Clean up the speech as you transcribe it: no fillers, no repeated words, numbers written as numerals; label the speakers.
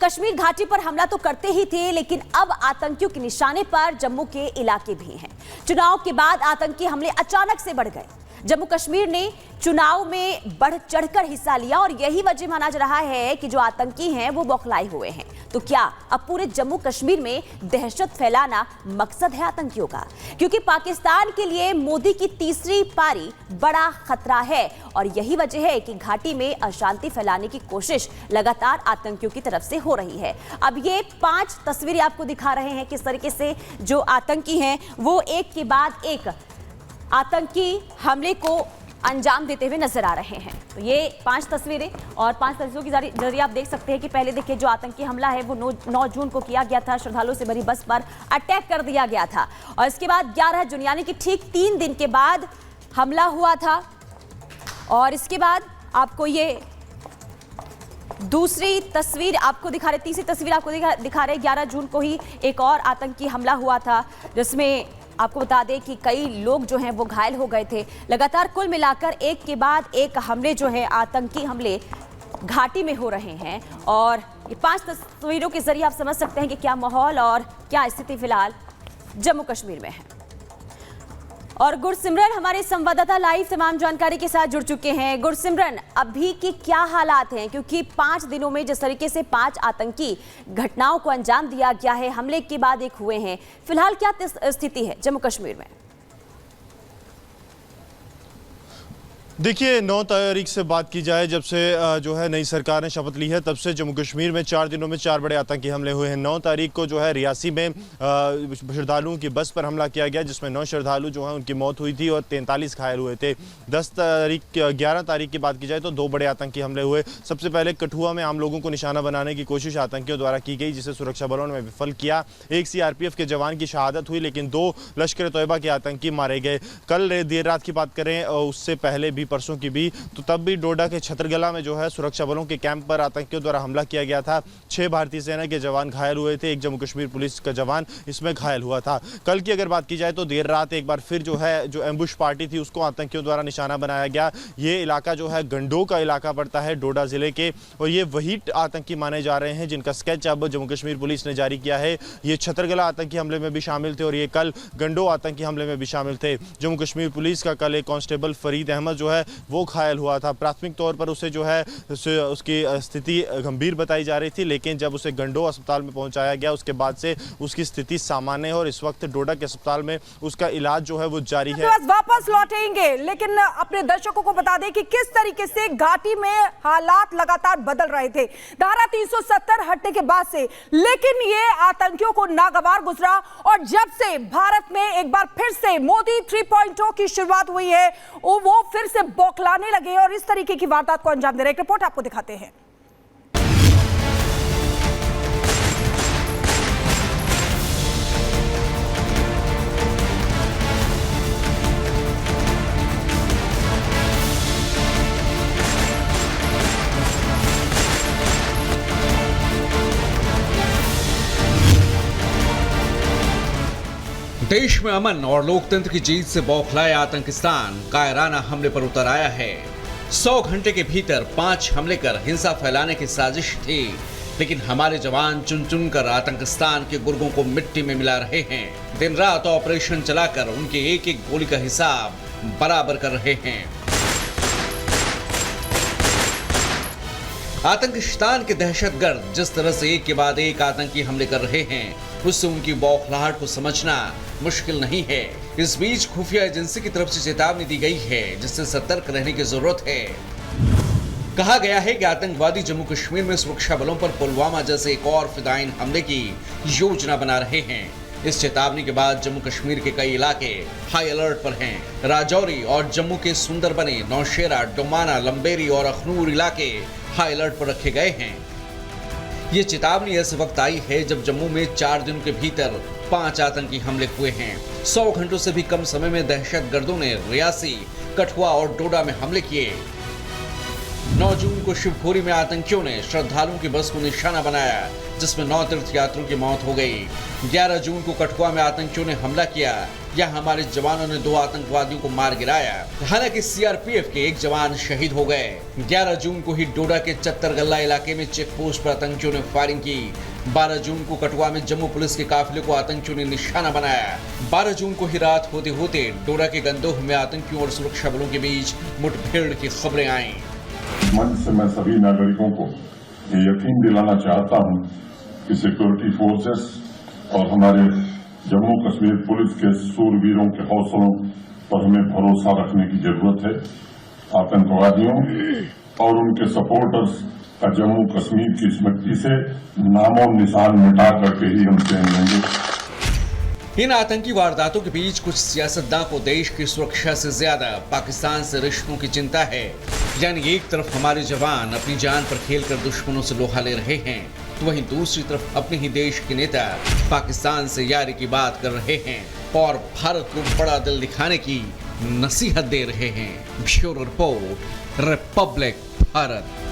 Speaker 1: कश्मीर घाटी पर हमला तो करते ही थे, लेकिन अब आतंकियों के निशाने पर जम्मू के इलाके भी हैं। चुनाव के बाद आतंकी हमले अचानक से बढ़ गए। जम्मू कश्मीर ने चुनाव में बढ़ चढ़कर हिस्सा लिया और यही वजह माना जा रहा है कि जो आतंकी हैं वो बौखलाए हुए हैं। तो क्या अब पूरे जम्मू कश्मीर में दहशत फैलाना मकसद है आतंकियों का? क्योंकि पाकिस्तान के लिए मोदी की तीसरी पारी बड़ा खतरा है और यही वजह है कि घाटी में अशांति फैलाने की कोशिश लगातार आतंकियों की तरफ से हो रही है। अब ये 5 तस्वीरें आपको दिखा रहे हैं किस तरीके से जो आतंकी हैं वो एक के बाद एक आतंकी हमले को अंजाम देते हुए नजर आ रहे हैं। तो ये 5 तस्वीरें और 5 तस्वीरों के जरिए आप देख सकते हैं कि पहले देखिए जो आतंकी हमला है वो 9 जून को किया गया था। श्रद्धालुओं से भरी बस पर अटैक कर दिया गया था और इसके बाद 11 जून यानी कि ठीक 3 दिन के बाद हमला हुआ था। और इसके बाद आपको ये दूसरी तस्वीर आपको दिखा रहे, तीसरी तस्वीर आपको दिखा रहे 11 जून को ही एक और आतंकी हमला हुआ था, जिसमें आपको बता दें कि कई लोग जो हैं वो घायल हो गए थे। लगातार कुल मिलाकर एक के बाद एक हमले जो है आतंकी हमले घाटी में हो रहे हैं और ये 5 तस्वीरों के जरिए आप समझ सकते हैं कि क्या माहौल और क्या स्थिति फिलहाल जम्मू कश्मीर में है। और गुरसिमरन हमारे संवाददाता लाइव तमाम जानकारी के साथ जुड़ चुके हैं। गुरसिमरन, अभी की क्या हालात हैं? क्योंकि 5 दिनों में जिस तरीके से 5 आतंकी घटनाओं को अंजाम दिया गया है, हमले के बाद एक हुए हैं, फिलहाल क्या स्थिति है जम्मू कश्मीर में?
Speaker 2: देखिए 9 तारीख से बात की जाए, जब से जो है नई सरकार ने शपथ ली है, तब से जम्मू कश्मीर में 4 दिनों में 4 बड़े आतंकी हमले हुए हैं। 9 तारीख को जो है रियासी में श्रद्धालुओं की बस पर हमला किया गया, जिसमें 9 श्रद्धालु जो हैं उनकी मौत हुई थी और 43 घायल हुए थे। 11 तारीख की बात की जाए तो 2 बड़े आतंकी हमले हुए। सबसे पहले कठुआ में आम लोगों को निशाना बनाने की कोशिश आतंकियों द्वारा की गई, जिसे सुरक्षा बलों ने विफल किया। एक CRPF के जवान की शहादत हुई, लेकिन 2 लश्कर तोयबा के आतंकी मारे गए। कल देर रात की बात करें, उससे पहले भी परसों की भी, तो तब भी डोडा के छतरगला में जो है सुरक्षा बलों के कैंप पर आतंकियों द्वारा हमला किया गया था। 6 भारतीय सेना के जवान घायल हुए थे, एक जम्मू कश्मीर पुलिस का जवान इसमें घायल हुआ था। कल की अगर बात की जाए तो देर रात एक बार फिर जो है जो एम्बुश पार्टी थी उसको आतंकियों द्वारा निशाना बनाया गया। ये इलाका जो है गंडो का इलाका पड़ता है डोडा जिले के, और ये वही आतंकी माने जा रहे हैं जिनका स्केच अब जम्मू कश्मीर पुलिस ने जारी किया है। ये छतरगला आतंकी हमले में भी शामिल थे और ये कल गंडो आतंकी हमले में भी शामिल थे। जम्मू कश्मीर पुलिस का कल एक कांस्टेबल फरीद अहमद जो है वो घायल हुआ था। प्राथमिक तौर पर उसे जो है उसकी स्थिति गंभीर बताई जा रही थी, लेकिन जब उसे गंडो अस्पताल में पहुंचाया गया उसके बाद से उसकी स्थिति सामान्य है और इस वक्त डोडा के अस्पताल में उसका इलाज जो है वो जारी है।
Speaker 3: वापस लौटेंगे, लेकिन अपने दर्शकों को बता दें कि किस तरीके से घाटी में हालात लगातार बदल रहे थे धारा 370 हटने के बाद से, लेकिन ये आतंकियों को नागवार गुजरा और जब से भारत में एक बार फिर से मोदी 3.0 की शुरुआत हुई है वो फिर से बौखलाने लगे और इस तरीके की वारदात को अंजाम दे रहे। एक रिपोर्ट आपको दिखाते हैं।
Speaker 4: देश में अमन और लोकतंत्र की जीत से बौखलाए आतंकिस्तान कायराना हमले पर उतर आया है। 100 घंटे के भीतर 5 हमले कर हिंसा फैलाने की साजिश थी, लेकिन हमारे जवान चुन चुन कर आतंकिस्तान के गुर्गों को मिट्टी में मिला रहे हैं। दिन रात ऑपरेशन चलाकर उनके एक एक गोली का हिसाब बराबर कर रहे हैं। आतंकिस्तान के दहशतगर्द जिस तरह से एक के बाद एक आतंकी हमले कर रहे हैं, उससे उनकी बौखलाहट को समझना मुश्किल नहीं है। इस बीच खुफिया एजेंसी की तरफ से चेतावनी दी गई है, जिससे सतर्क रहने की जरूरत है। कहा गया है कि आतंकवादी जम्मू कश्मीर में सुरक्षा बलों पर पुलवामा जैसे एक और फिदायीन हमले की योजना बना रहे हैं। इस चेतावनी के बाद जम्मू कश्मीर के कई इलाके हाई अलर्ट पर हैं। राजौरी और जम्मू के सुंदरबनी, नौशेरा, डोमाना, लंबेरी और अखनूर इलाके हाई अलर्ट पर रखे गए हैं। ये चेतावनी ऐसे वक्त आई है जब जम्मू में 4 दिनों के भीतर 5 आतंकी हमले हुए हैं। 100 घंटों से भी कम समय में दहशतगर्दों ने रियासी, कठुआ और डोडा में हमले किए। 9 जून को शिवखोरी में आतंकियों ने श्रद्धालुओं की बस को निशाना बनाया, जिसमें 9 तीर्थयात्रियों की मौत हो गई। 11 जून को कठुआ में आतंकियों ने हमला किया, यहां हमारे जवानों ने 2 आतंकवादियों को मार गिराया। हालांकि सीआरपीएफ के 1 जवान शहीद हो गए। 11 जून को ही डोडा के चत्तरगल्ला इलाके में चेक पोस्ट पर आतंकियों ने फायरिंग की। 12 जून को कठुआ में जम्मू पुलिस के काफिले को आतंकियों ने निशाना बनाया। 12 जून को ही रात होते होते डोडा के गंदोह में आतंकियों और सुरक्षा बलों के बीच मुठभेड़ की खबरें आईं।
Speaker 5: मंच से मैं सभी नागरिकों को ये यकीन दिलाना चाहता हूं कि सिक्योरिटी फोर्सेस और हमारे जम्मू कश्मीर पुलिस के सूरवीरों के हौसलों पर हमें भरोसा रखने की जरूरत है। आतंकवादियों और उनके सपोर्टर्स का जम्मू कश्मीर की इस मिट्टी से नामो निशान मिटा करके ही हम चैन लेंगे।
Speaker 4: इन आतंकी वारदातों के बीच कुछ सियासतदान को देश की सुरक्षा से ज्यादा पाकिस्तान से रिश्तों की चिंता है। यानी एक तरफ हमारे जवान अपनी जान पर खेलकर दुश्मनों से लोहा ले रहे हैं, तो वहीं दूसरी तरफ अपने ही देश के नेता पाकिस्तान से यारी की बात कर रहे हैं और भारत को बड़ा दिल दिखाने की नसीहत दे रहे हैं। Bureau report, Republic Bharat.